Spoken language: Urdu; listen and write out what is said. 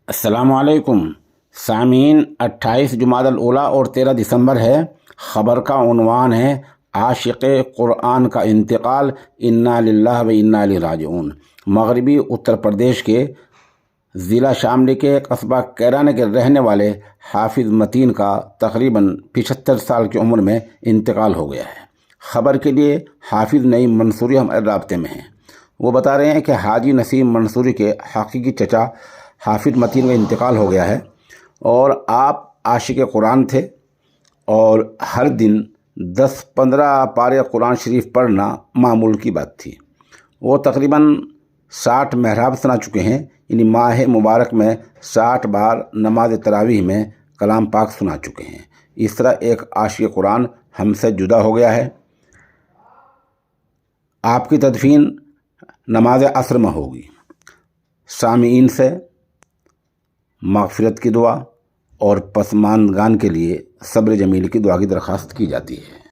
السلام علیکم سامعین، 28 جمادی الاولیٰ اور 13 دسمبر ہے۔ خبر کا عنوان ہے عاشق قرآن کا انتقال، انا للہ و انا الیہ راجعون۔ مغربی اتر پردیش کے ضلع شاملی کے قصبہ کیرانہ کے رہنے والے حافظ متین کا تقریباً 75 سال کی عمر میں انتقال ہو گیا ہے۔ خبر کے لیے حافظ نعیم منصوری ہم رابطے میں ہیں۔ وہ بتا رہے ہیں کہ حاجی نسیم منصوری کے حقیقی چچا حافظ متین کا انتقال ہو گیا ہے، اور آپ عاشق قرآن تھے اور ہر دن 10-15 پارے قرآن شریف پڑھنا معمول کی بات تھی۔ وہ تقریباً 60 محراب سنا چکے ہیں، یعنی ماہ مبارک میں 60 بار نماز تراویح میں کلام پاک سنا چکے ہیں۔ اس طرح ایک عاشق قرآن ہم سے جدا ہو گیا ہے۔ آپ کی تدفین نماز عصر میں ہوگی۔ سامعین سے مغفرت کی دعا اور پسماندگان کے لیے صبر جمیل کی دعا کی درخواست کی جاتی ہے۔